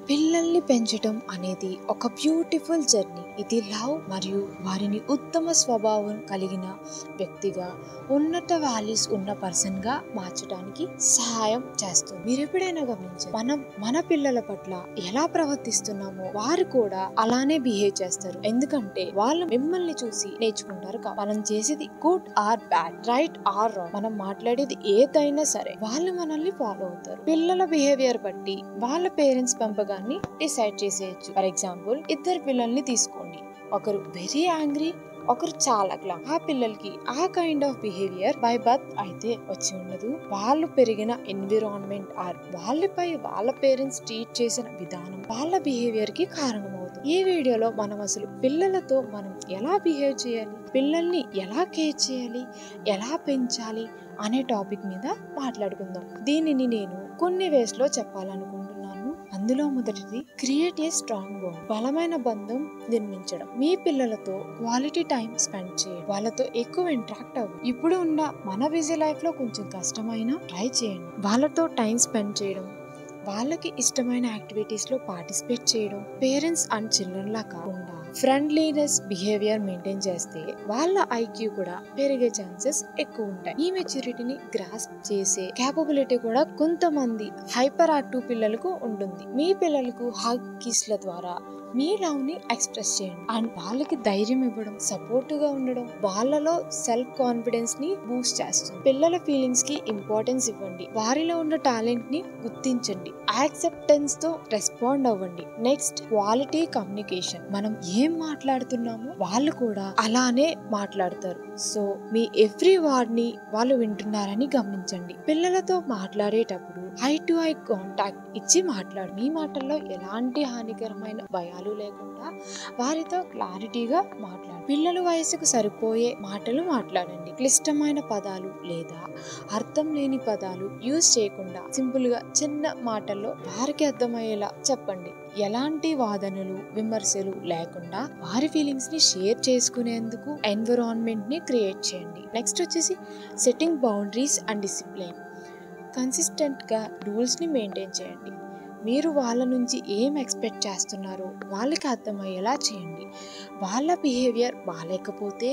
పిల్లల్ని పెంచడం అనేది ఒక బ్యూటిఫుల్ జర్నీ. ఇది లవ్ మరియు వారిని ఉత్తమ స్వభావం కలిగిన వ్యక్తిగా, ఉన్నత వాల్యూస్ ఉన్న పర్సన్ గా మార్చడానికి సహాయం చేస్తుంది. మీరు ఎప్పుడైనా గమనించారు, మనం మన పిల్లల పట్ల ఎలా ప్రవర్తిస్తున్నామో వారు కూడా అలానే బిహేవ్ చేస్తారు. ఎందుకంటే వాళ్ళు మిమ్మల్ని చూసి నేర్చుకుంటారు. మనం చేసేది good or bad, right are wrong, మనం మాట్లాడేది ఏదైనా సరే వాళ్ళు మనల్ని ఫాలో అవుతారు. పిల్లల బిహేవియర్ బట్టి వాళ్ళ పేరెంట్స్ పెంపకాన్ని డిసైడ్ చేసేయచ్చు. ఫర్ ఎగ్జాంపుల్, ఇద్దరు పిల్లల్ని తీసుకోండి. ఒకరు వెరీ యాంగ్రీ, ఒకరు చాలా క్లామ్. ఆ పిల్లలకి ఆ kind of behaviour by birth అయితే వచ్చి ఉండదు. వాళ్ళు పెరిగిన ఎన్విరాన్మెంట్ ఆర్ వాళ్ళపై వాళ్ళ పేరెంట్స్ ట్రీట్ చేసిన విధానం వాళ్ళ బిహేవియర్ కి కారణం అవుతుంది. ఈ వీడియోలో మనం అసలు పిల్లలతో మనం ఎలా బిహేవ్ చేయాలి, పిల్లల్ని ఎలా కేర్ చేయాలి, ఎలా పెంచాలి అనే టాపిక్ మీద మాట్లాడుకుందాం. దీనిని నేను కొన్ని వేస్ లో చెప్పాలనుకుంటున్నాను. అందులో మొదటిది, క్రియేట్ ఏ స్ట్రాంగ్ బాండ్, బలమైన బంధం నిర్మించడం. మీ పిల్లలతో క్వాలిటీ టైం స్పెండ్ చేయండి, వాళ్ళతో ఎక్కువ ఇంటరాక్ట్ అవ్వండి. ఇప్పుడు ఉన్న మన బిజీ లైఫ్ లో కొంచెం కష్టమైన ట్రై చేయండి. వాళ్ళతో టైం స్పెండ్ చేయడం, వాళ్ళకి ఇష్టమైన యాక్టివిటీస్ లో పార్టిసిపేట్ చేయడం. పేరెంట్స్ అండ్ చిల్డ్రన్ లా కాకుండా ఫ్రెండ్లీనెస్ బిహేవియర్ మెయింటైన్ చేస్తే వాళ్ళ ఐక్యూ కూడా పెరిగే ఛాన్సెస్ ఎక్కువ ఉంటాయి. ఈ మెచ్యూరిటీని గ్రాస్ప్ చేసే క్యాపబిలిటీ కూడా కొంతమంది హైపర్ యాక్టివ్ పిల్లలకు ఉంటుంది. మీ పిల్లలకు హగ్, కిస్ల ద్వారా మీ లవ్ ని ఎక్స్ప్రెస్ చేయండి అండ్ వాళ్ళకి ధైర్యం ఇవ్వడం, సపోర్టివ్ గా ఉండడం వాళ్ళలో సెల్ఫ్ కాన్ఫిడెన్స్ ని బూస్ట్ చేస్తుంది. పిల్లల ఫీలింగ్స్ కి ఇంపార్టెన్స్ ఇవ్వండి, వారిలో ఉన్న టాలెంట్ ని గుర్తించండి, యాక్సెప్టెన్స్ తో రెస్పాండ్ అవ్వండి. Next, quality communication. మనం ఏం మాట్లాడుతున్నామో వాళ్ళు కూడా అలానే మాట్లాడతారు. సో మీ ఎవ్రీ వర్డ్ ని వాళ్ళు వింటున్నారని గమనించండి. పిల్లలతో మాట్లాడేటప్పుడు ఐ టు ఐ కాంటాక్ట్ ఇచ్చి మాట్లాడు. మీ మాటల్లో ఎలాంటి హానికరమైన భయాలు లేకుండా వారితో క్లారిటీగా మాట్లాడు. పిల్లల వయసుకు సరిపోయే మాటలు మాట్లాడండి. క్లిష్టమైన పదాలు లేదా అర్థం లేని పదాలు యూజ్ చేయకుండా సింపుల్ గా చిన్న మాటల్లో వారికి అర్థమయ్యేలా చెప్పండి. ఎలాంటి వాదనలు, విమర్శలు లేకుండా వారి ఫీలింగ్స్ ని షేర్ చేసుకునేందుకు ఎన్విరాన్మెంట్ ని క్రియేట్ చేయండి. నెక్స్ట్ వచ్చేసి, setting boundaries and discipline. Consistent గా రూల్స్ ని మెయింటైన్ చేయండి. మీరు వాళ్ళ నుంచి ఏం ఎక్స్పెక్ట్ చేస్తున్నారో వాళ్ళకి అర్థమయ్యేలా చేయండి. వాళ్ళ బిహేవియర్ బాగాలేకపోతే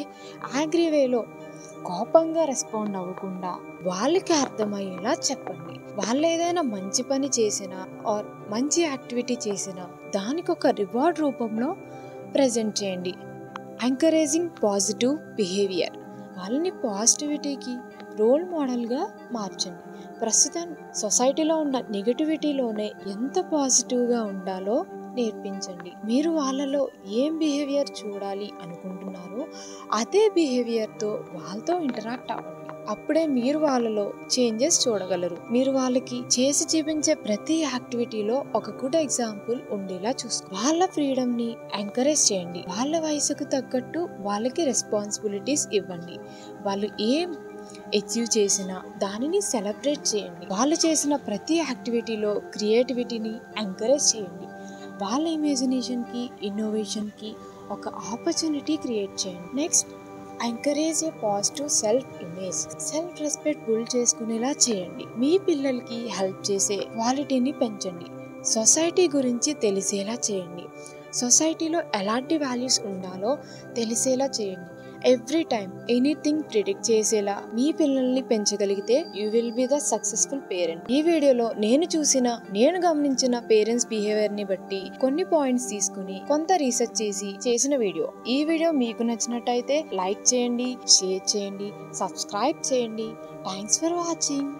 యాంగ్రీ వేలో కోపంగా రెస్పాండ్ అవ్వకుండా వాళ్ళకి అర్థమయ్యేలా చెప్పండి. వాళ్ళు ఏదైనా మంచి పని చేసినా ఆర్ మంచి యాక్టివిటీ చేసినా దానికి ఒక రివార్డ్ రూపంలో ప్రెజెంట్ చేయండి. Encouraging positive behaviour. వాళ్ళని పాజిటివిటీకి రోల్ మోడల్గా మార్చండి. ప్రస్తుతం సొసైటీలో ఉన్న నెగటివిటీలోనే ఎంత పాజిటివ్గా ఉండాలో నేర్పించండి. మీరు వాళ్ళలో ఏం బిహేవియర్ చూడాలి అనుకుంటున్నారో అదే బిహేవియర్తో వాళ్ళతో ఇంటరాక్ట్ అవ్వండి. అప్పుడే మీరు వాళ్ళలో చేంజెస్ చూడగలరు. మీరు వాళ్ళకి చేసి చూపించే ప్రతి యాక్టివిటీలో ఒక గుడ్ ఎగ్జాంపుల్ ఉండేలా చూసుకోండి. వాళ్ళ ఫ్రీడమ్ ని ఎంకరేజ్ చేయండి. వాళ్ళ వయసుకు తగ్గట్టు వాళ్ళకి రెస్పాన్సిబిలిటీస్ ఇవ్వండి. వాళ్ళు ఏం అచీవ్ చేసినా దానిని సెలబ్రేట్ చేయండి. వాళ్ళు చేసిన ప్రతి యాక్టివిటీలో క్రియేటివిటీని ఎంకరేజ్ చేయండి. వాళ్ళ ఇమాజినేషన్కి, ఇన్నోవేషన్కి ఒక ఆపర్చునిటీ క్రియేట్ చేయండి. Next, encourage a positive self image. Self respect build చేసుకునేలా చేయండి. మీ పిల్లలకి హెల్ప్ చేసే క్వాలిటీని పెంచండి. సొసైటీ గురించి తెలిసేలా చేయండి. సొసైటీలో ఎలాంటి వాల్యూస్ ఉండాలో తెలిసేలా చేయండి. ఎవ్రీ టైం ఎనీథింగ్ ప్రిడిక్ట్ చేసేలా మీ పిల్లల్ని పెంచగలిగితే you will be the successful parent. ఈ వీడియోలో నేను గమనించిన పేరెంట్స్ బిహేవియర్ ని బట్టి కొన్ని పాయింట్స్ తీసుకుని కొంత రీసెర్చ్ చేసిన వీడియో. ఈ వీడియో మీకు నచ్చినట్టయితే లైక్ చేయండి, షేర్ చేయండి, సబ్స్క్రైబ్ చేయండి. Thanks for watching.